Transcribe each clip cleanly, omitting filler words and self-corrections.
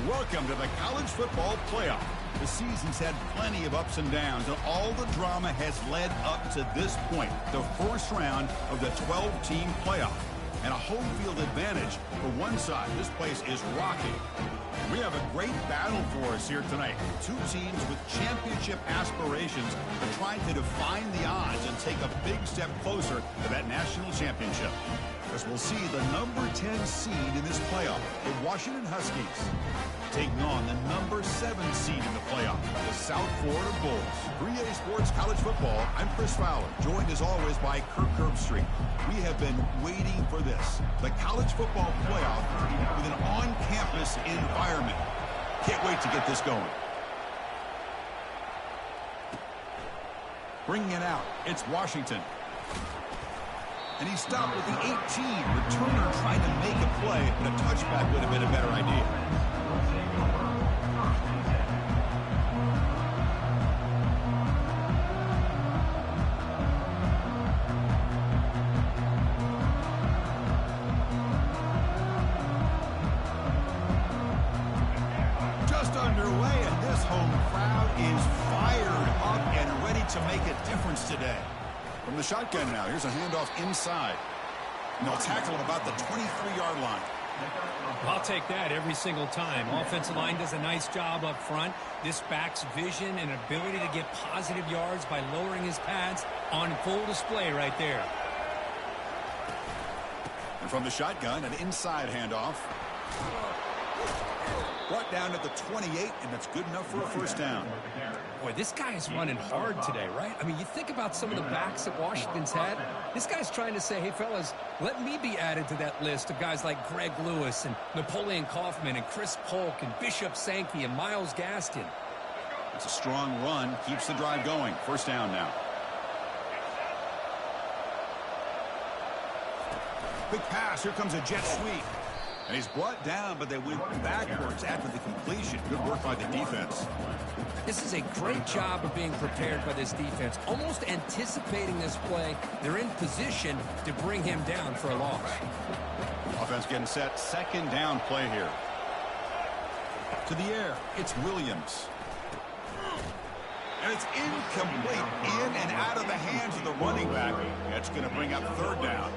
Welcome to the college football playoff. The season's had plenty of ups and downs, and all the drama has led up to this point, the first round of the 12-team playoff. And a home field advantage for one side. This place is rocking. We have a great battle for us here tonight. Two teams with championship aspirations are trying to define the odds and take a big step closer to that national championship. As we'll see the number 10 seed in this playoff, the Washington Huskies, taking on the number 7 seed in the playoff, the South Florida Bulls. 3A Sports College Football, I'm Chris Fowler, joined as always by Kirk Herbstreit. We have been waiting for this, the college football playoff with an on-campus environment. Can't wait to get this going. Bringing it out, it's Washington. And he stopped with the 18. Returner trying to make a play, but a touchback would have been a better idea. Just underway, and this home crowd is fired up and ready to make a difference today. From the shotgun now, here's a handoff inside. And they'll tackle at about the 23-yard line. I'll take that every single time. Offensive line does a nice job up front. This back's vision and ability to get positive yards by lowering his pads on full display right there. And from the shotgun, an inside handoff. Brought down at the 28, and that's good enough for a first down. Boy, this guy is running hard today, right? I mean, you think about some of the backs that Washington's had. This guy's trying to say, hey, fellas, let me be added to that list of guys like Greg Lewis and Napoleon Kaufman and Chris Polk and Bishop Sankey and Miles Gaskin. It's a strong run. Keeps the drive going. First down now. Big pass. Here comes a jet sweep. And he's brought down, but they went backwards after the completion. Good work by the defense. This is a great job of being prepared by this defense. Almost anticipating this play. They're in position to bring him down for a loss. Offense getting set. Second down play here. To the air. It's Williams. And it's incomplete. In and out of the hands of the running back. That's going to bring up third down.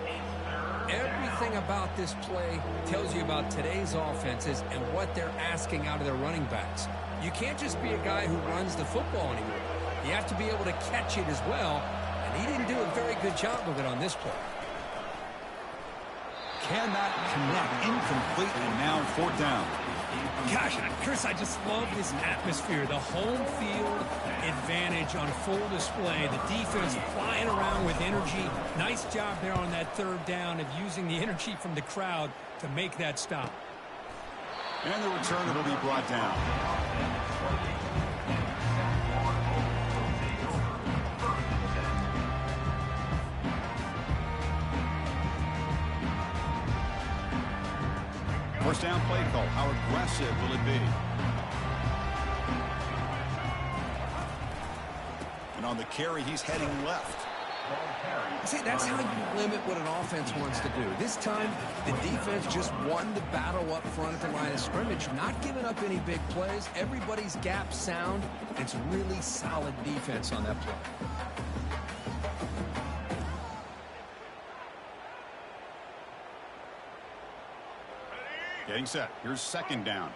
Everything about this play tells you about today's offenses and what they're asking out of their running backs. You can't just be a guy who runs the football anymore. You have to be able to catch it as well, and he didn't do a very good job of it on this play. Cannot connect. Incomplete, and now fourth down. Gosh, Chris, I just love this atmosphere. The home field advantage on full display. The defense flying around with energy. Nice job there on that third down of using the energy from the crowd to make that stop. And the return will be brought down. First down play call. How aggressive will it be? And on the carry, he's heading left. See, that's how you limit what an offense wants to do. This time, the defense just won the battle up front at the line of scrimmage, not giving up any big plays. Everybody's gap sound. It's really solid defense on that play. Getting set. Here's second down.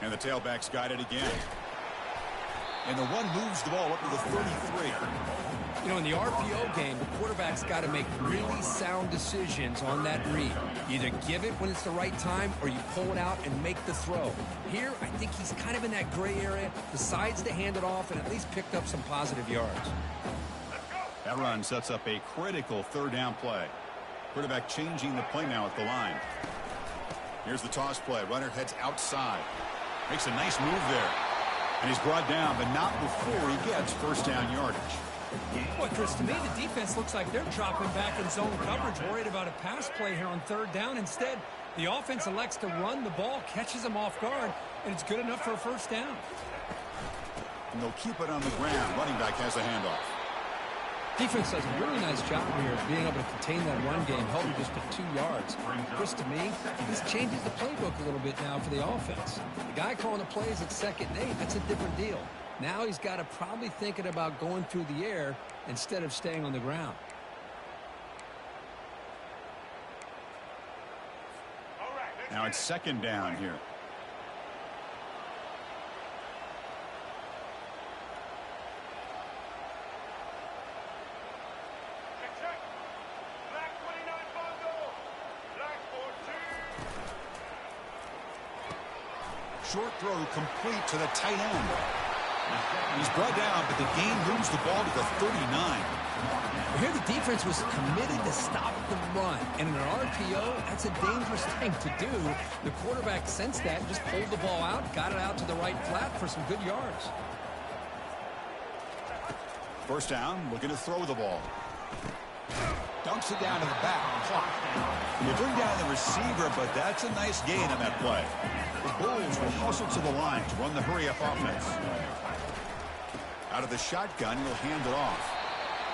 And the tailback's got it again. And the one moves the ball up to the 33. You know, in the RPO game, the quarterback's got to make really sound decisions on that read. Either give it when it's the right time or you pull it out and make the throw. Here, I think he's kind of in that gray area, decides to hand it off and at least picked up some positive yards. That run sets up a critical third down play. Quarterback changing the play now at the line. Here's the toss play. Runner heads outside. Makes a nice move there. And he's brought down, but not before he gets first down yardage. Boy, Chris, to me, the defense looks like they're dropping back in zone coverage, worried about a pass play here on third down. Instead, the offense elects to run the ball, catches them off guard, and it's good enough for a first down. And they'll keep it on the ground. Running back has a handoff. Defense does a really nice job here of being able to contain that run game, held him just to 2 yards. Chris, to me, this changes the playbook a little bit now for the offense. The guy calling the plays at 2nd and 8, that's a different deal. Now he's got to probably thinking about going through the air instead of staying on the ground. Now it's 2nd down here. Short throw complete to the tight end. He's brought down, but the gain moves the ball to the 39. Here the defense was committed to stop the run. And in an RPO, that's a dangerous thing to do. The quarterback sensed that, just pulled the ball out, got it out to the right flat for some good yards. 1st down, looking to throw the ball. Dumps it down to the back. Clock. You bring down the receiver, but that's a nice gain on that play. The Bulls will hustle to the line to run the hurry-up offense. Out of the shotgun, he'll hand it off.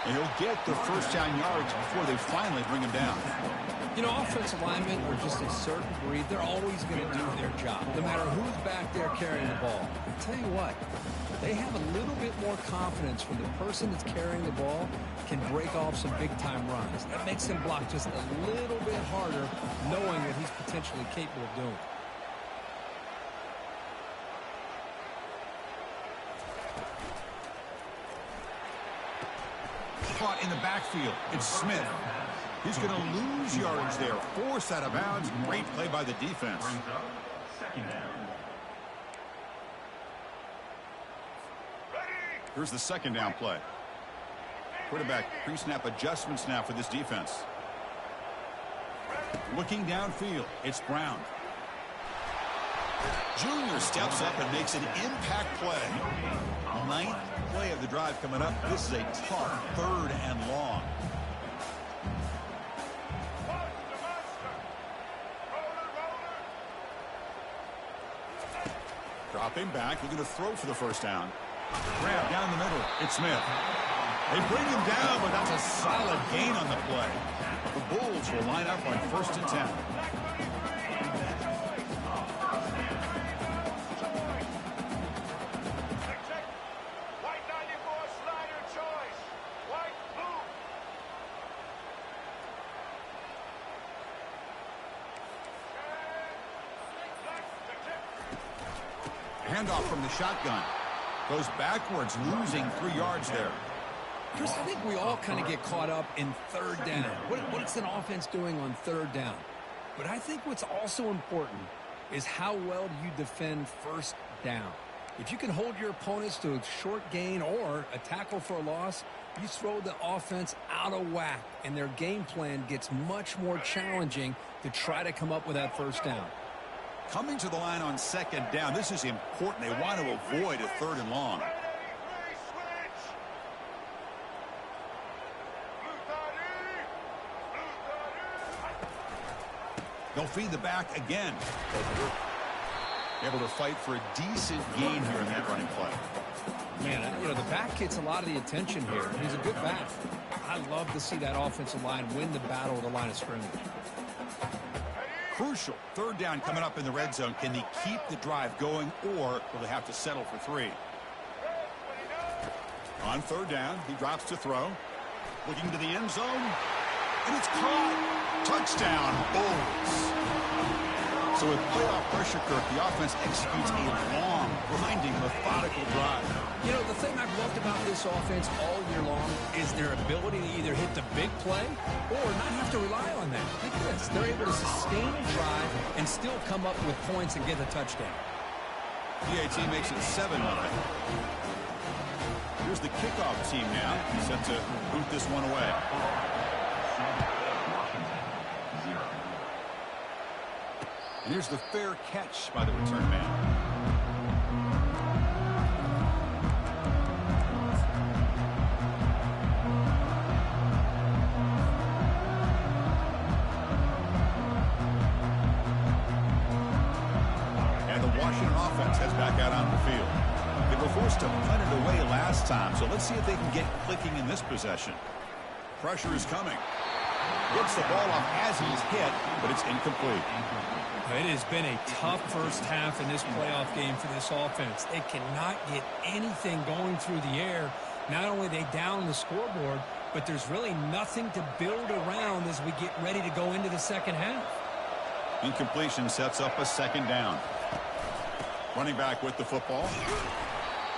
And he'll get the 1st down yards before they finally bring him down. You know, offensive linemen are just a certain breed. They're always going to do their job, no matter who's back there carrying the ball. I tell you what, they have a little bit more confidence when the person that's carrying the ball can break off some big-time runs. That makes him block just a little bit harder, knowing what he's potentially capable of doing. Caught in the backfield. It's Smith. He's going to lose yards there. Forced out of bounds. Great play by the defense. Here's the 2nd down play. Quarterback pre-snap adjustments now for this defense. Looking downfield. It's Brown. Junior steps up and makes an impact play. 9th play of the drive coming up. This is a tough 3rd and long. Dropping back, looking to throw for the 1st down. Grab down the middle. It's Smith. They bring him down, but that's a solid gain on the play. The Bulls will line up on 1st and 10. Handoff from the shotgun. Goes backwards, losing 3 yards there. Chris, I think we all kind of get caught up in 3rd down. What's an offense doing on 3rd down? But I think what's also important is how well do you defend 1st down. If you can hold your opponents to a short gain or a tackle for a loss, you throw the offense out of whack, and their game plan gets much more challenging to try to come up with that 1st down. Coming to the line on 2nd down, this is important. They want to avoid a 3rd and long. They'll feed the back again. Able to fight for a decent gain here in that running play. Man, you know, the back gets a lot of the attention here. He's a good back. I love to see that offensive line win the battle of the line of scrimmage. Crucial 3rd down coming up in the red zone. Can they keep the drive going, or will they have to settle for 3? On 3rd down, he drops to throw. Looking to the end zone. And it's caught. Touchdown, Bulls. So with playoff pressure, Kirk, the offense executes a long, grinding, methodical drive. You know, the thing I've loved about this offense all year long is their ability to either hit the big play or not have to rely on that. Like this. They're able to sustain a drive and still come up with points and get a touchdown. PAT makes it 7-0. Here's the kickoff team now. Set to boot this one away. And here's the fair catch by the return man. And the Washington offense heads back out on the field. They were forced to punt it away last time, so let's see if they can get clicking in this possession. Pressure is coming. Gets the ball off as he's hit, but it's incomplete. It has been a tough first half in this playoff game for this offense. They cannot get anything going through the air. Not only are they down the scoreboard, but there's really nothing to build around as we get ready to go into the second half. Incompletion sets up a second down. Running back with the football.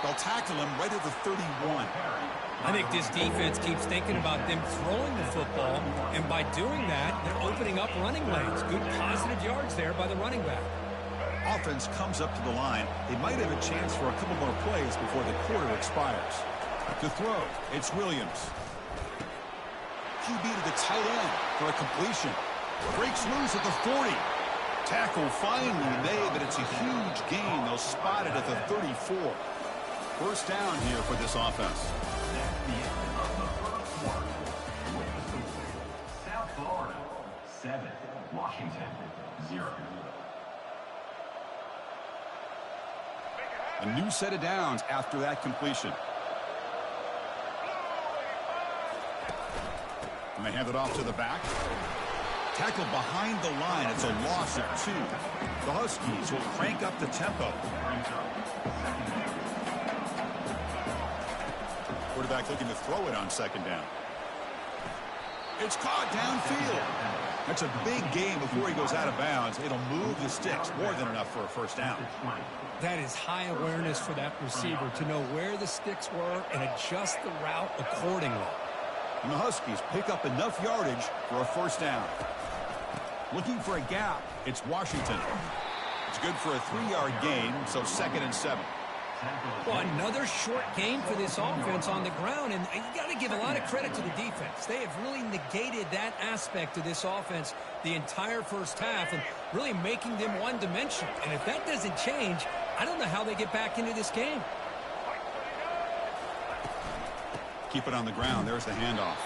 They'll tackle him right at the 31. I think this defense keeps thinking about them throwing the football, and by doing that, they're opening up running lanes. Good positive yards there by the running back. Offense comes up to the line. They might have a chance for a couple more plays before the quarter expires. To throw, it's Williams. QB to the tight end for a completion. Breaks loose at the 40. Tackle finally made, but it's a huge gain. They'll spot it at the 34. First down here for this offense. South Florida, 7. Washington, 0. A new set of downs after that completion. And they hand it off to the back. Tackled behind the line. It's a loss of 2. The Huskies will crank up the tempo. Quarterback looking to throw it on second down. It's caught downfield. That's a big gain before he goes out of bounds. It'll move the sticks more than enough for a first down. That is high awareness for that receiver to know where the sticks were and adjust the route accordingly. And the Huskies pick up enough yardage for a first down. Looking for a gap, it's Washington. It's good for a 3-yard gain, so 2nd and 7. Well, another short game for this offense on the ground, and you got to give a lot of credit to the defense. They have really negated that aspect of this offense the entire first half and really making them one-dimensional. And if that doesn't change, I don't know how they get back into this game. Keep it on the ground. There's the handoff.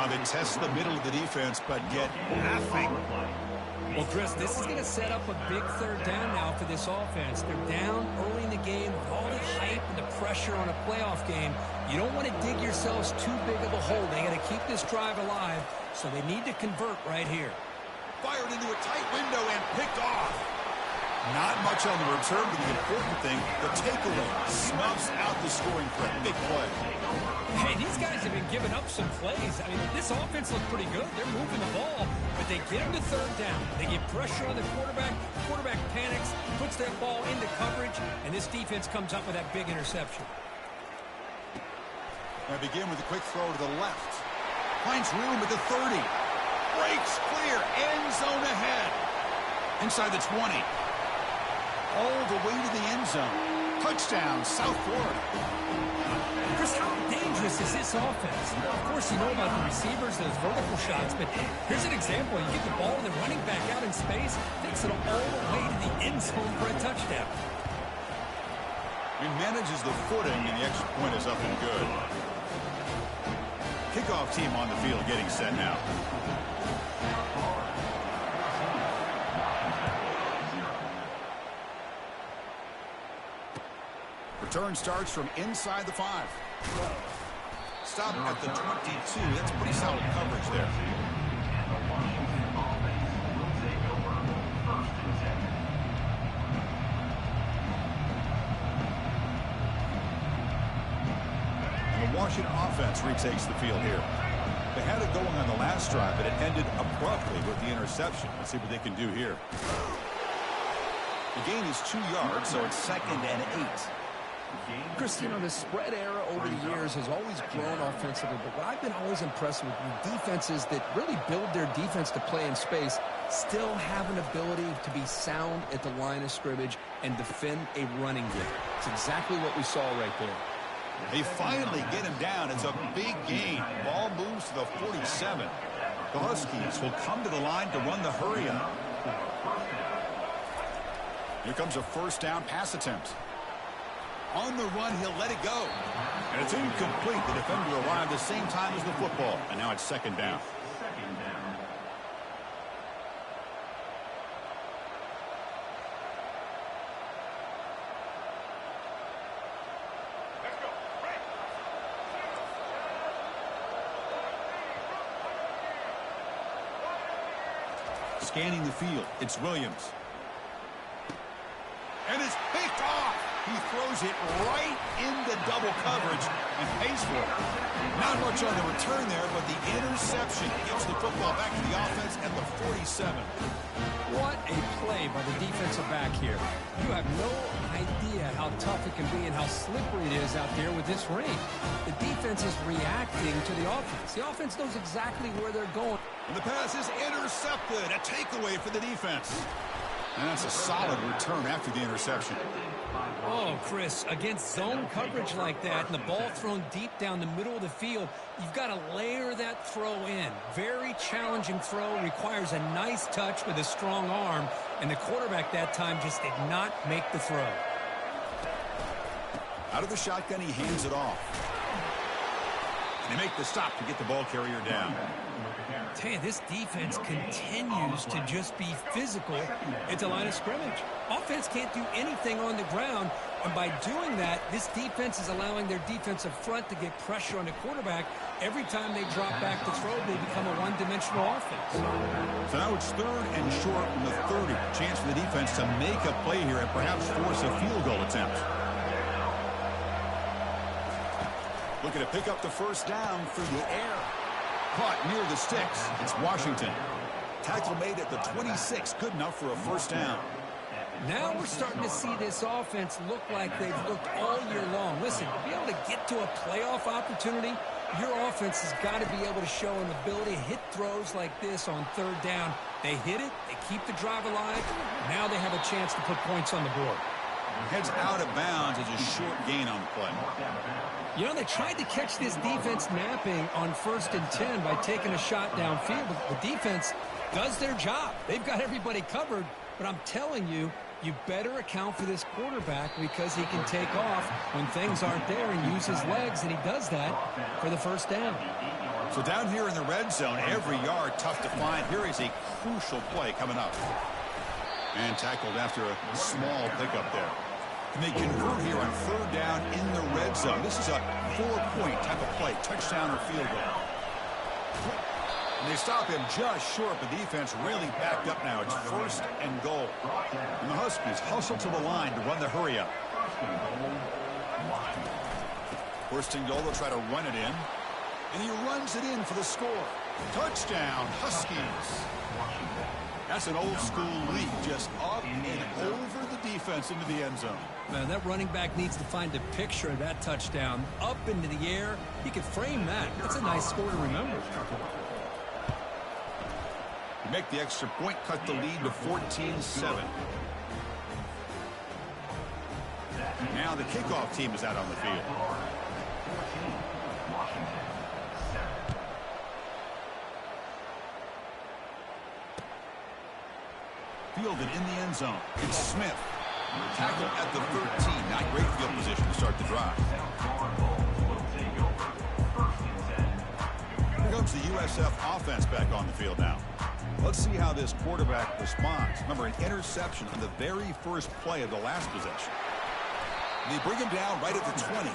They test the middle of the defense, but get nothing. Well, Chris, this is going to set up a big third down now for this offense. They're down early in the game with all the hype and the pressure on a playoff game. You don't want to dig yourselves too big of a hole. They got to keep this drive alive, so they need to convert right here. Fired into a tight window and picked off. Not much on the return, but the important thing, the takeaway snuffs out the scoring threat. Big play. Hey, these guys have been giving up some plays. I mean, this offense looked pretty good. They're moving the ball, but they get them to third down. They get pressure on the quarterback. Quarterback panics, puts that ball into coverage, and this defense comes up with that big interception. I begin with a quick throw to the left. Finds room at the 30. Breaks clear. End zone ahead. Inside the 20. All the way to the end zone. Touchdown, South Florida. Chris, how dangerous is this offense? Of course, you know about the receivers, those vertical shots, but here's an example. You get the ball and the running back out in space, takes it all the way to the end zone for a touchdown. He manages the footing, and the extra point is up and good. Kickoff team on the field getting set now. Return starts from inside the 5. Stop at the 22. That's pretty solid coverage there. And the Washington offense retakes the field here. They had it going on the last drive, but it ended abruptly with the interception. Let's see what they can do here. The gain is 2 yards, so it's 2nd and 8. Chris, you know, the spread era over the years has always grown offensively, but what I've been always impressed with defenses that really build their defense to play in space still have an ability to be sound at the line of scrimmage and defend a running game. It's exactly what we saw right there. They finally get him down. It's a big gain. Ball moves to the 47. The Huskies will come to the line to run the hurry up. Here comes a first down pass attempt. On the run, he'll let it go. And it's incomplete. The defender arrived the same time as the football. And now it's 2nd down. Scanning the field, it's Williams. And it's picked off. He throws it right into double coverage and pays for it. Not much on the return there, but the interception gets the football back to the offense at the 47. What a play by the defensive back here. You have no idea how tough it can be and how slippery it is out there with this rain. The defense is reacting to the offense. The offense knows exactly where they're going. And the pass is intercepted. A takeaway for the defense. And that's a solid return after the interception. Oh, Chris, against zone coverage like that and the ball thrown deep down the middle of the field, you've got to layer that throw in. Very challenging throw, requires a nice touch with a strong arm, and the quarterback that time just did not make the throw. Out of the shotgun, he hands it off. And they make the stop to get the ball carrier down. Tell you, this defense continues to just be physical at the line of scrimmage. Offense can't do anything on the ground, and by doing that, this defense is allowing their defensive front to get pressure on the quarterback. Every time they drop back to throw, they become a one-dimensional offense. So now it's 3rd and short from the 30. Chance for the defense to make a play here and perhaps force a field goal attempt. Looking to pick up the first down through the air. Caught near the sticks. It's Washington. Tackle made at the 26. Good enough for a first down. Now we're starting to see this offense look like they've looked all year long. Listen, to be able to get to a playoff opportunity, your offense has got to be able to show an ability to hit throws like this on 3rd down. They hit it. They keep the drive alive. Now they have a chance to put points on the board. Heads out of bounds as a short gain on the play. You know, they tried to catch this defense napping on 1st and 10 by taking a shot downfield, but the defense does their job. They've got everybody covered, but I'm telling you, you better account for this quarterback because he can take off when things aren't there and use his legs, and he does that for the first down. So down here in the red zone, every yard tough to find. Here is a crucial play coming up. And tackled after a small pickup there. And they convert here on 3rd down in the red zone. This is a 4-point type of play, touchdown or field goal. And they stop him just short, but the defense really backed up now. It's 1st and goal. And the Huskies hustle to the line to run the hurry up. 1st and goal, they'll try to run it in. And he runs it in for the score. Touchdown, Huskies. That's an old-school leap, just up and over the defense into the end zone. Man, that running back needs to find a picture of that touchdown. Up into the air. He could frame that. That's a nice score to remember. You make the extra point, cut the lead to 14-7. Now the kickoff team is out on the field. Fielded in the end zone. It's Smith. Tackle at the 13. Not great field position to start the drive. Here comes the USF offense back on the field now. Let's see how this quarterback responds. Remember, an interception on the very first play of the last possession. They bring him down right at the 20.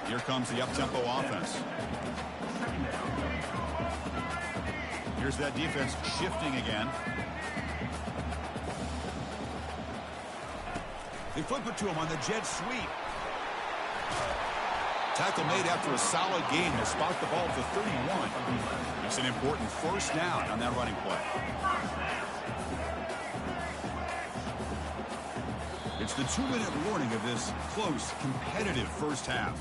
Here comes the up-tempo offense. Here's that defense shifting again. They flip it to him on the jet sweep. Tackle made after a solid gain. He'll spot the ball to 31. It's an important first down on that running play. It's the 2-minute warning of this close, competitive first half.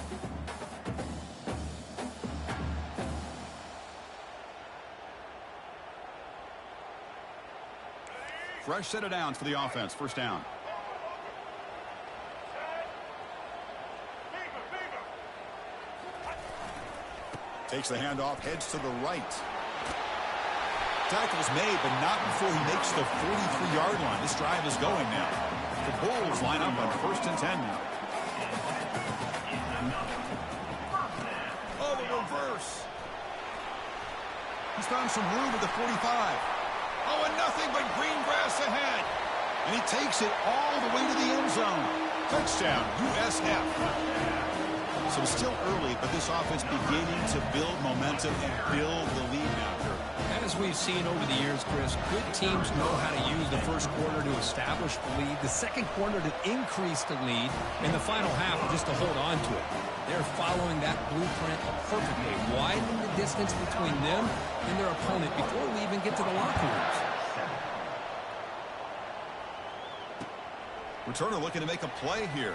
Fresh set of downs for the offense. First down. Takes the handoff, heads to the right. Tackle's made, but not before he makes the 43-yard line. This drive is going now. The Bulls line up on 1st and 10 now. Oh, the reverse. He's found some room at the 45. Oh, and nothing but green grass ahead. And he takes it all the way to the end zone. Touchdown, USF. So it's still early, but this offense beginning to build momentum and build the lead now, Kurt. And As we've seen over the years, Chris, good teams know how to use the first quarter to establish the lead, the second quarter to increase the lead, and the final half just to hold on to it. They're following that blueprint perfectly, widening the distance between them and their opponent before we even get to the locker rooms. Returner looking to make a play here.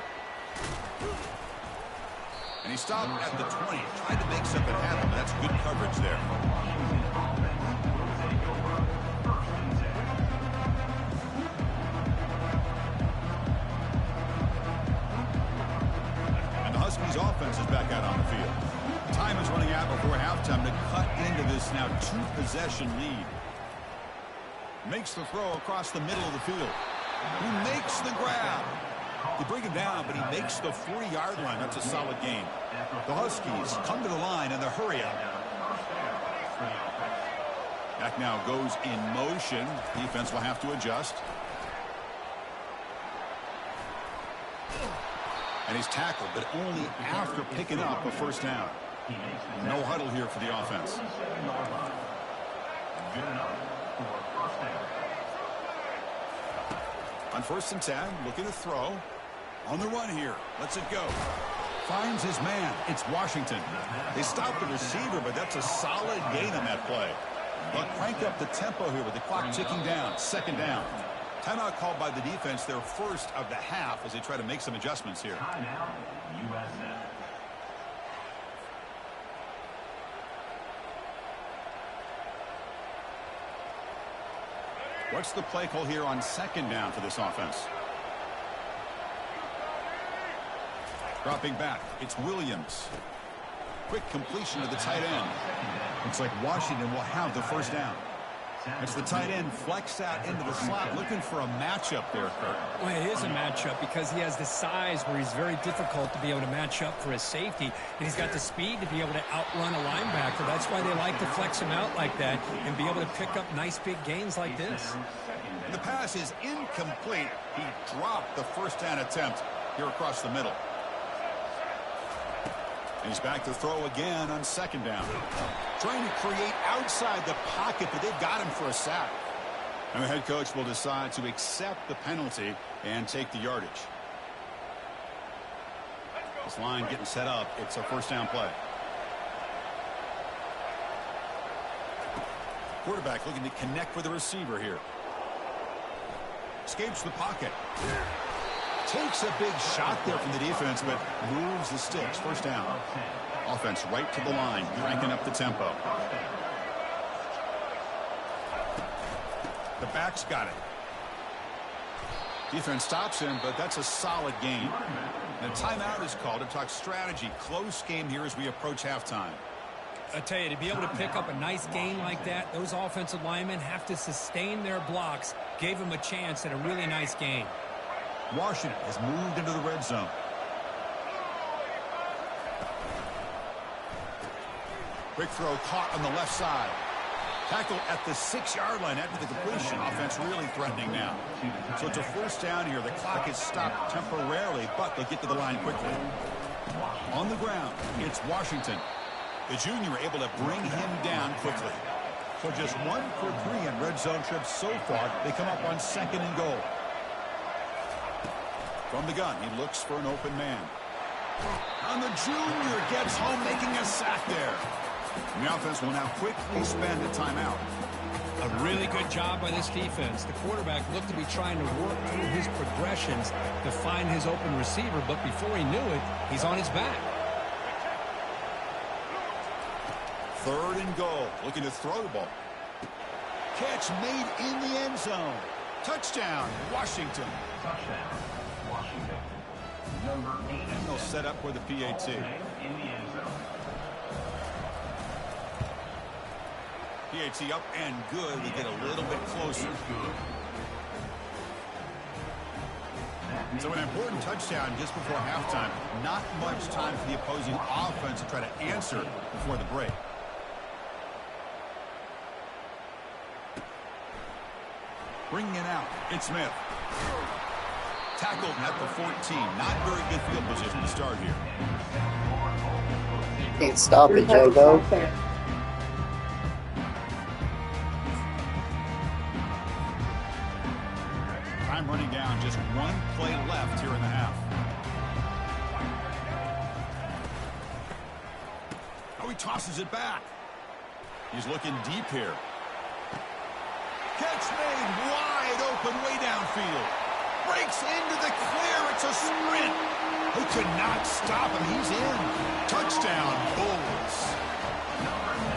And he stopped at the 20. Tried to make something happen, but that's good coverage there. And the Huskies offense is back out on the field. Time is running out before halftime to cut into this now 2-possession lead. Makes the throw across the middle of the field. He makes the grab. You bring him down, but he makes the 40-yard line. That's a solid gain. The Huskies come to the line in the hurry up. Back now goes in motion. Defense will have to adjust. And he's tackled, but only after picking up a first down. No huddle here for the offense. Good enough for first down. On 1st and 10, looking to throw. On the run here. Lets it go. Finds his man. It's Washington. They stopped the receiver, but that's a solid gain on that play. They'll crank up the tempo here with the clock ticking down. 2nd down. Timeout called by the defense, their first of the half, as they try to make some adjustments here. Timeout, USA. What's the play call here on 2nd down for this offense? Dropping back, it's Williams. Quick completion to the tight end. Looks like Washington will have the first down. It's the tight end flexed out into the slot, looking for a matchup there, Kurt. Well, it is a matchup because he has the size where he's very difficult to be able to match up for his safety, and he's got the speed to be able to outrun a linebacker. That's why they like to flex him out like that and be able to pick up nice big gains like this. The pass is incomplete. He dropped the first down attempt here across the middle. And he's back to throw again on 2nd down. Trying to create outside the pocket, but they've got him for a sack. And the head coach will decide to accept the penalty and take the yardage. This line getting set up. It's a first down play. Quarterback looking to connect with the receiver here. Escapes the pocket. Takes a big shot there from the defense, but moves the sticks. First down. Offense right to the line, cranking up the tempo. The back's got it. Defense stops him, but that's a solid gain. And a timeout is called to talk strategy. Close game here as we approach halftime. I tell you, to be able to pick up a nice gain like that, those offensive linemen have to sustain their blocks. Gave him a chance at a really nice gain. Washington has moved into the red zone. Quick throw caught on the left side. Tackle at the 6-yard line after the completion. Offense really threatening now. So it's a first down here. The clock is stopped temporarily, but they'll get to the line quickly. On the ground, it's Washington. The junior able to bring him down quickly. So just 1 for 3 in red zone trips so far. They come up on 2nd and goal. From the gun, he looks for an open man. And the junior gets home, making a sack there. And the offense will now quickly spend a timeout. A really good job by this defense. The quarterback looked to be trying to work through his progressions to find his open receiver, but before he knew it, he's on his back. 3rd and goal, looking to throw the ball. Catch made in the end zone. Touchdown, Washington. Touchdown, Washington. Number 8. And they'll set up with the PAT. In the end zone. PAT up and good. We get a little bit closer. So an important touchdown just before halftime. Not much time for the opposing offense to try to answer before the break. Bringing it out, it's Smith. Tackled at the 14. Not very good field position to start here. Can't stop it, Jogo. Time running down. Just one play left here in the half. Oh, he tosses it back. He's looking deep here. Catch made wide open way downfield. Breaks into the clear. It's a sprint. Who could not stop him? He's in. Touchdown, Bulls.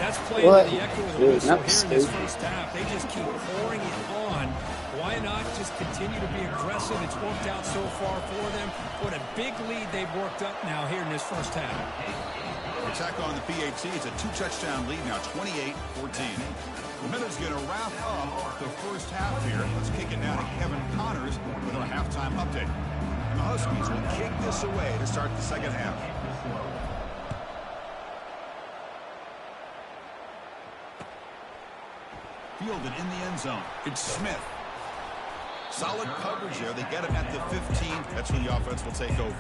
That's playing to the echo of the whistle here in this first half. They just keep pouring it on. Why not just continue to be aggressive? It's worked out so far for them. What a big lead they've worked up now here in this first half. Attack on the PAT. It's a 2-touchdown lead now, 28-14. The minute's going to wrap up the first half here. Let's kick it now to Kevin Connors with our halftime update. And the Huskies will kick this away to start the second half. Fielded in the end zone. It's Smith. Solid coverage there. They get him at the 15. That's where the offense will take over.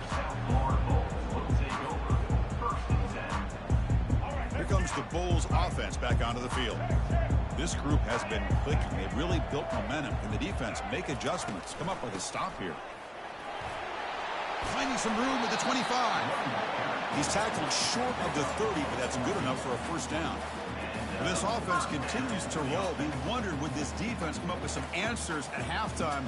Here comes the Bulls offense back onto the field. This group has been clicking. They've really built momentum. And the defense make adjustments. Come up with a stop here. Finding some room at the 25. He's tackled short of the 30, but that's good enough for a first down. And this offense continues to roll. We wondered, would this defense come up with some answers at halftime?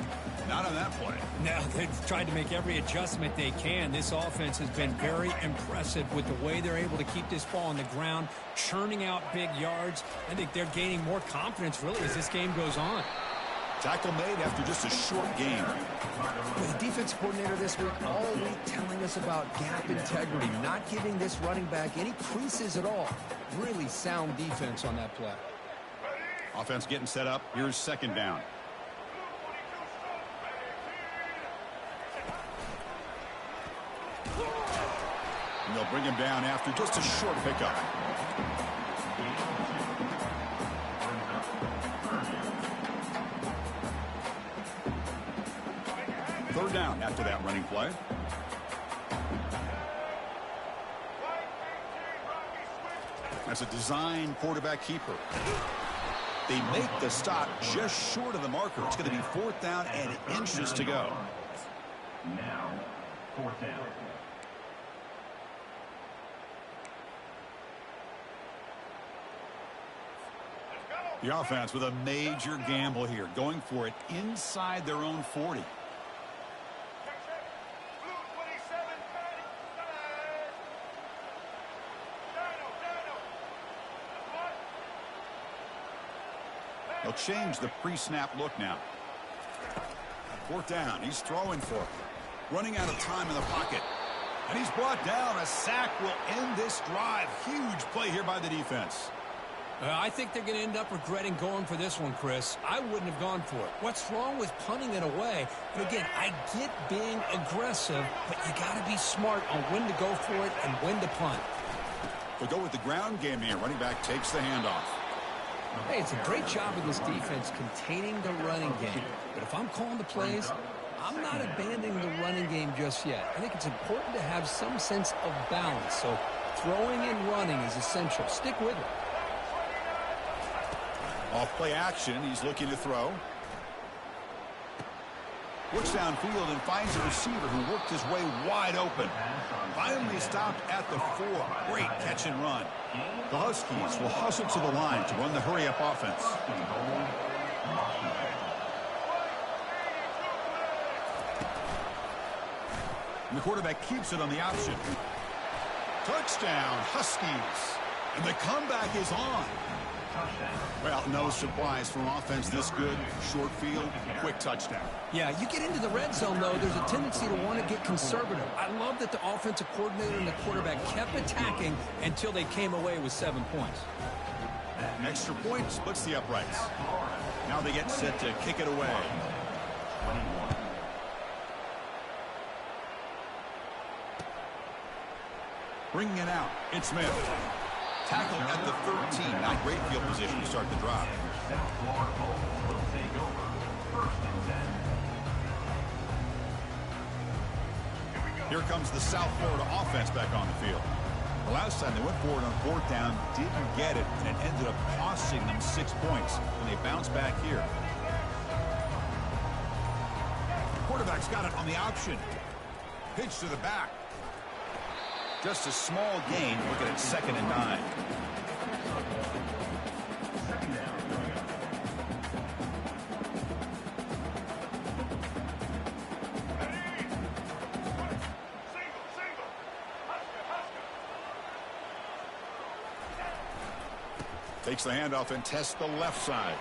Not on that play. No, they've tried to make every adjustment they can. This offense has been very impressive with the way they're able to keep this ball on the ground, churning out big yards. I think they're gaining more confidence, really, as this game goes on. Tackle made after just a short game. With the defense coordinator this week all week telling us about gap integrity, not giving this running back any creases at all. Really sound defense on that play. Offense getting set up. Here's second down. And they'll bring him down after just a short pickup. Third down after that running play. That's a design quarterback keeper. They make the stop just short of the marker. It's going to be fourth down and inches to go. Now, fourth down. The offense with a major gamble here, going for it inside their own 40. They'll change the pre-snap look now. Fourth down. He's throwing for it. Running out of time in the pocket. And he's brought down. A sack will end this drive. Huge play here by the defense. I think they're going to end up regretting going for this one, Chris. I wouldn't have gone for it. What's wrong with punting it away? And again, I get being aggressive, but you got to be smart on when to go for it and when to punt. They'll go with the ground game here. Running back takes the handoff. Hey, it's a great job of this defense containing the running game. But if I'm calling the plays, I'm not abandoning the running game just yet. I think it's important to have some sense of balance. So throwing and running is essential. Stick with it. Off play action. He's looking to throw. Looks downfield and finds a receiver who worked his way wide open. Finally stopped at the 4. Great catch and run. The Huskies will hustle to the line to run the hurry-up offense. And the quarterback keeps it on the option. Touchdown, Huskies. And the comeback is on. Well, no surprise from offense this good. Short field, quick touchdown. Yeah, you get into the red zone, though, there's a tendency to want to get conservative. I love that the offensive coordinator and the quarterback kept attacking until they came away with 7 points. An extra point splits the uprights. Now they get set to kick it away. Bringing it out, it's Smith. Tackled at the 13. Not great field position to start the drive. Here comes the South Florida offense back on the field. The last time they went forward on fourth down, didn't get it, and it ended up costing them 6 points when they bounce back here. He's got it on the option. Pitch to the back. Just a small gain. Looking at 2nd and 9. Takes the handoff and tests the left side.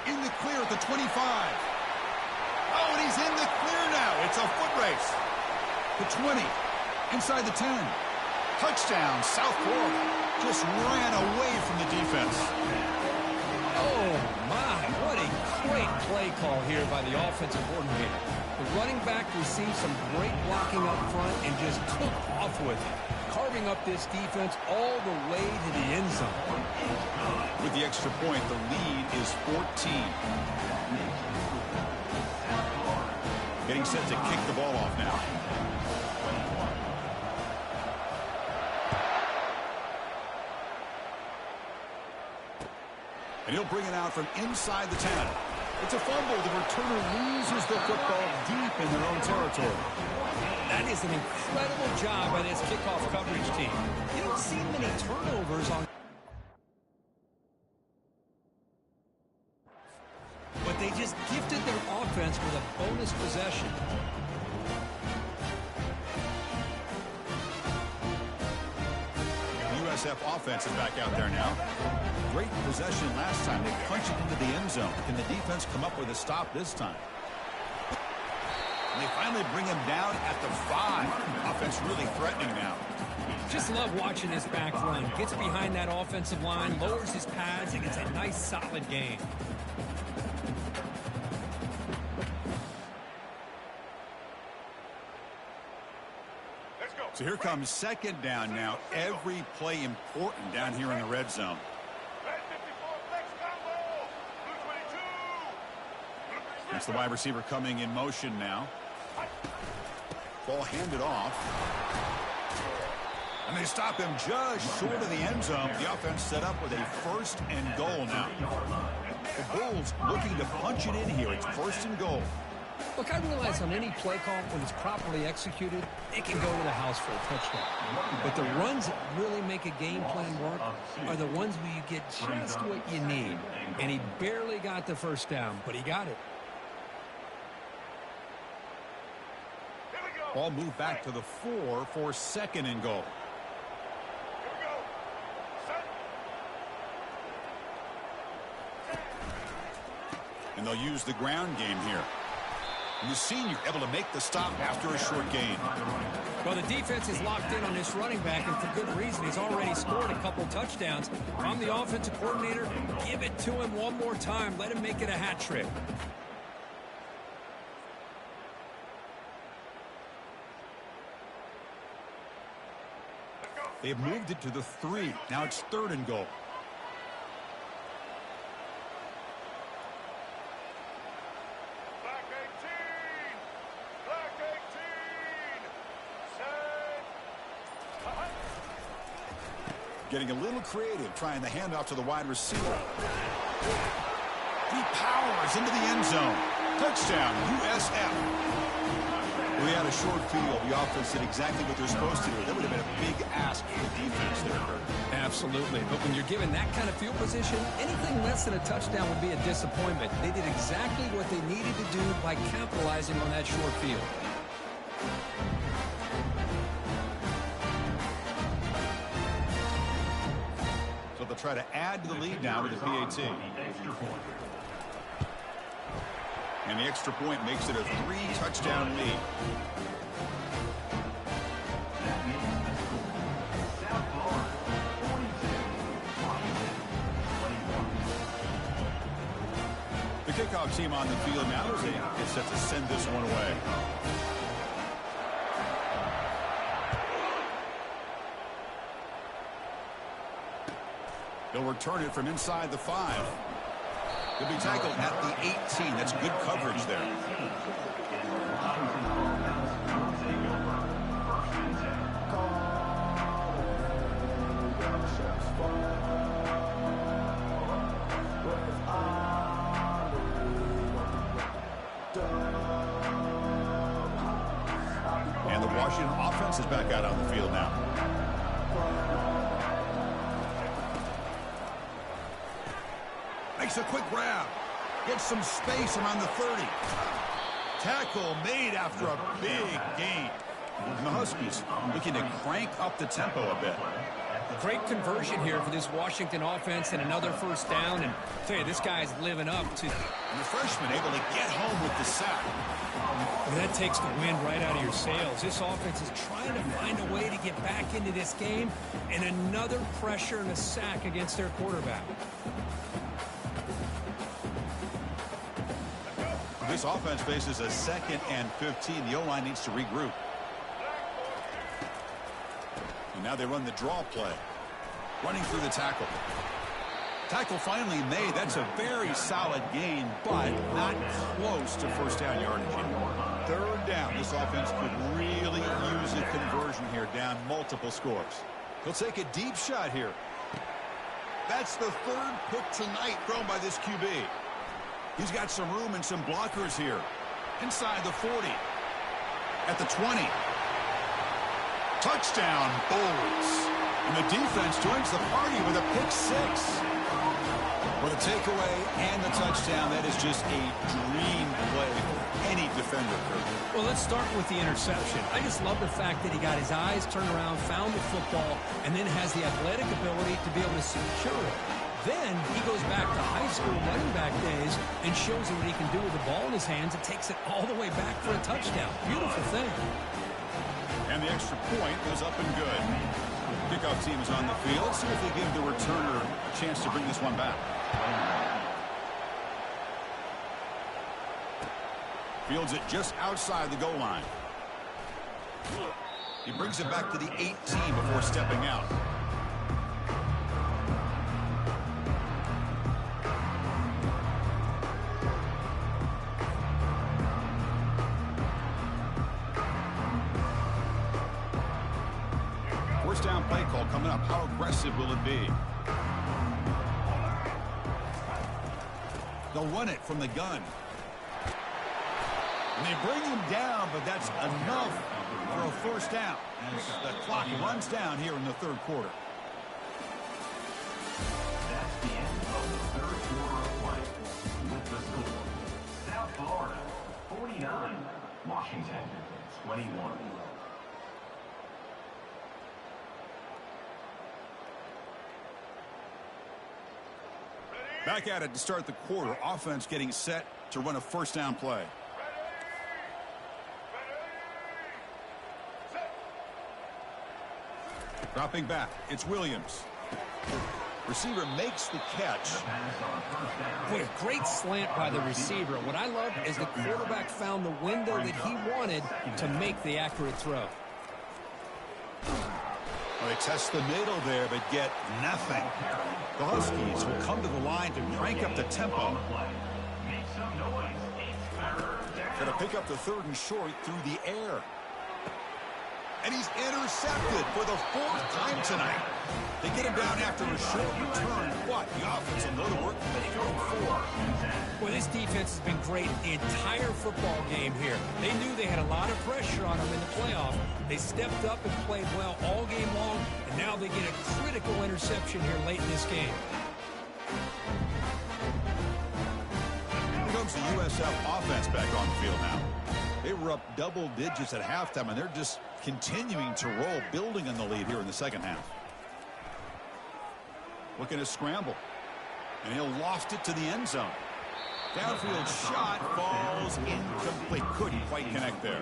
In the clear at the 25. Oh, and he's in the clear now. It's a foot race. The 20. Inside the 10. Touchdown, South Florida. Just ran away from the defense. Oh, my. What a great play call here by the offensive coordinator. The running back received some great blocking up front and just took off with it, carving up this defense all the way to the end zone. With the extra point, the lead is 14. Getting set to kick the ball off now. And he'll bring it out from inside the 10. It's a fumble. The returner loses the football deep in their own territory. That is an incredible job by this kickoff coverage team. You don't see many turnovers on... But they just gifted their offense with a bonus possession. The USF offense is back out there now. Great possession last time. They punched it into the end zone. Can the defense come up with a stop this time? And they finally bring him down at the 5. Offense really threatening now. Just love watching this back run. Gets behind that offensive line, lowers his pads, and gets a nice solid gain. So here comes 2nd down now. Every play important down here in the red zone. It's the wide receiver coming in motion now. Ball handed off. And they stop him just short of the end zone. The offense set up with a 1st and goal now. The Bulls looking to punch it in here. It's 1st and goal. Look, I realize on any play call, when it's properly executed, it can go to the house for a touchdown. But the runs that really make a game plan work are the ones where you get just what you need. And he barely got the 1st down, but he got it. Ball moved back to the 4 for 2nd and goal. And they'll use the ground game here. And the senior able to make the stop after a short gain. Well, the defense is locked in on this running back, and for good reason. He's already scored a couple touchdowns. If I'm the offensive coordinator, give it to him one more time. Let him make it a hat trick. They've moved it to the 3. Now it's 3rd and goal. Getting a little creative, trying the handoff to the wide receiver. He powers into the end zone. Touchdown, USF. We had a short field. The offense did exactly what they're supposed to do. That would have been a big ask for the defense there, Kurt. Absolutely. But when you're given that kind of field position, anything less than a touchdown would be a disappointment. They did exactly what they needed to do by capitalizing on that short field. So they'll try to add to the lead now with the PAT. And the extra point makes it a 3-touchdown lead. The kickoff team on the field now as they get set to send this one away. They'll return it from inside the 5. He'll be tackled at the 18. That's good coverage there. Washington offense is back out on the field now. Makes a quick grab. Gets some space around the 30. Tackle made after a big gain. And the Huskies looking to crank up the tempo a bit. Great conversion here for this Washington offense and another first down. And I'll tell you, this guy's living up to... And the freshman able to get home with the sack. Well, that takes the wind right out of your sails. This offense is trying to find a way to get back into this game. And another pressure and a sack against their quarterback. This offense faces a 2nd and 15. The O-line needs to regroup. And now they run the draw play. Running through the tackle. Tackle finally made. That's a very solid gain, but not close to first down yardage. 3rd down. This offense could really use a conversion here, down multiple scores. He'll take a deep shot here. That's the 3rd pick tonight thrown by this QB. He's got some room and some blockers here. Inside the 40. At the 20. Touchdown, Bulls. And the defense joins the party with a pick 6. With a takeaway and the touchdown, that is just a dream play for any defender. Well, let's start with the interception. I just love the fact that he got his eyes turned around, found the football, and then has the athletic ability to be able to secure it. Then he goes back to high school running back days and shows you what he can do with the ball in his hands and takes it all the way back for a touchdown. Beautiful thing. And the extra point goes up and good. Kickoff team is on the field. Let's see if they give the returner a chance to bring this one back. Fields it just outside the goal line. He brings it back to the 18 before stepping out. First down play call coming up. How aggressive will it be? They'll run it from the gun. And they bring him down, but that's enough for a first down as the clock runs down here in the 3rd quarter. That's the end of the 3rd quarter of play. With the score, South Florida 49, Washington 21. Back at it to start the quarter. Offense getting set to run a first down play. Dropping back. It's Williams. Receiver makes the catch. Boy, a great slant by the receiver. What I love is the quarterback found the window that he wanted to make the accurate throw. Well, they test the middle there, but get nothing. The Huskies will come to the line to crank up the tempo. Going to pick up the 3rd and short through the air. And he's intercepted for the 4th time tonight. They get him down after a short return, but the offense will go to work for the 3rd and 4. Well, this defense has been great the entire football game here. They knew they had a lot of pressure on them in the playoff. They stepped up and played well all game long, and now they get a critical interception here late in this game. Here comes the USF offense back on the field now. They were up double digits at halftime, and they're just continuing to roll, building on the lead here in the 2nd half. Looking to scramble. And he'll loft it to the end zone. Downfield shot falls incomplete. Couldn't quite connect there.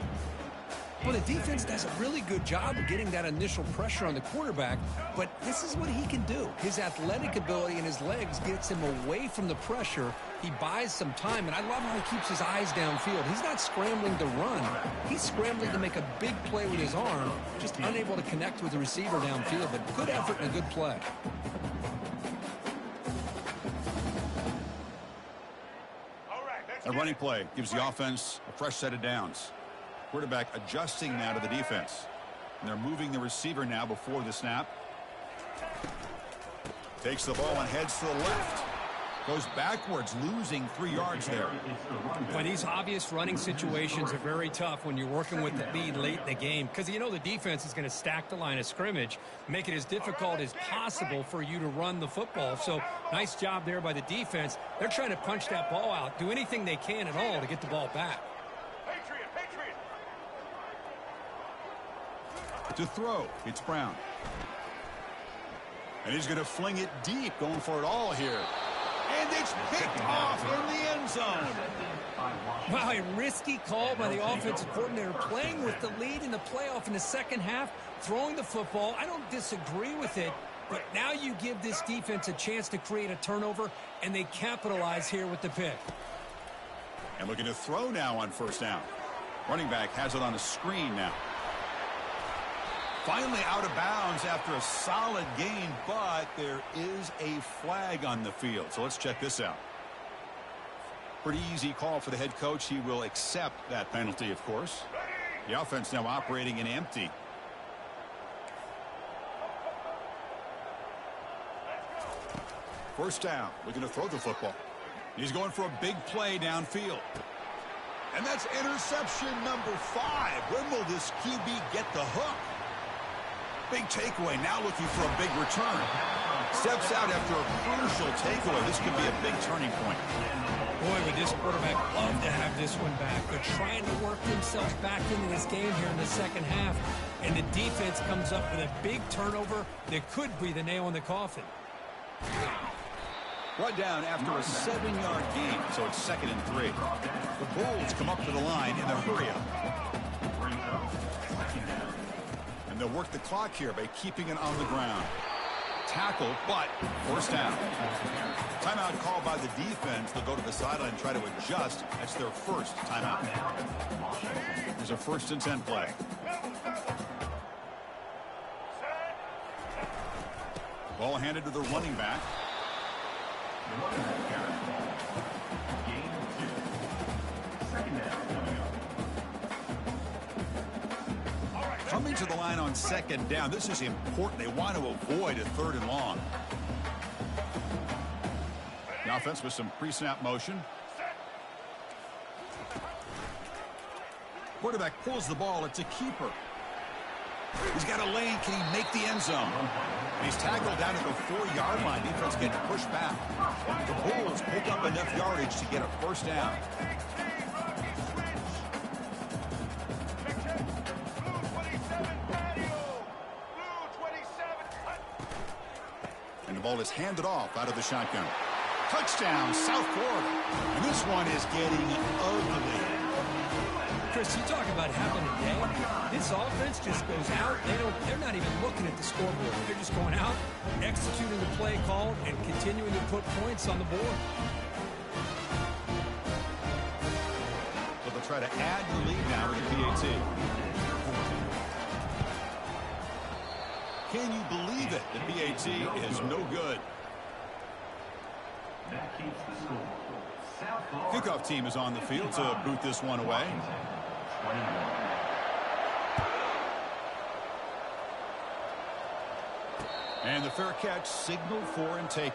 Well, the defense does a really good job of getting that initial pressure on the quarterback, but this is what he can do. His athletic ability and his legs gets him away from the pressure. He buys some time, and I love how he keeps his eyes downfield. He's not scrambling to run. He's scrambling to make a big play with his arm, just unable to connect with the receiver downfield, but good effort and a good play. A running play gives the offense a fresh set of downs. Quarterback adjusting now to the defense. And they're moving the receiver now before the snap. Takes the ball and heads to the left. Goes backwards, losing 3 yards there. Boy, these obvious running situations are very tough when you're working with the lead late in the game because you know the defense is going to stack the line of scrimmage, make it as difficult as possible for you to run the football. So nice job there by the defense. They're trying to punch that ball out, do anything they can at all to get the ball back. To throw, it's Brown. And he's going to fling it deep, going for it all here. And it's picked off in the end zone. Wow, a risky call by the offensive coordinator, playing with the lead in the playoff in the second half, throwing the football. I don't disagree with it, but now you give this defense a chance to create a turnover, and they capitalize here with the pick. And looking to throw now on first down. Running back has it on a screen now. Finally out of bounds after a solid gain, but there is a flag on the field. So let's check this out. Pretty easy call for the head coach. He will accept that penalty, of course. The offense now operating in empty. First down, looking to throw the football. He's going for a big play downfield. And that's interception number 5. When will this QB get the hook? Big takeaway, now looking for a big return. Steps out after a crucial takeaway. This could be a big turning point. Boy, would this quarterback love to have this one back. They're trying to work themselves back into this game here in the second half. And the defense comes up with a big turnover that could be the nail in the coffin. Brought down after a 7-yard gain, so it's 2nd and 3. The Bulls come up to the line in a hurry-up. And they'll work the clock here by keeping it on the ground. Tackle, but first down. Timeout called by the defense. They'll go to the sideline and try to adjust. That's their first timeout. There's a 1st and 10 play. Ball handed to the running back. Coming to the line on 2nd down. This is important. They want to avoid a 3rd and long. The offense with some pre-snap motion. Quarterback pulls the ball. It's a keeper. He's got a lane. Can he make the end zone? And he's tackled down at the 4-yard line. Defense getting pushed back. The Bulls pick up enough yardage to get a first down. And the ball is handed off out of the shotgun. Touchdown, South Florida. And this one is getting ugly. Chris, you talk about having a day. This offense just goes out. They're not even looking at the scoreboard. They're just going out, executing the play called, and continuing to put points on the board. So they'll try to add the lead now with the PAT. Can you believe it? The PAT is no good. That keeps the score. Kickoff team is on the field to boot this one away. And the fair catch signaled for and take.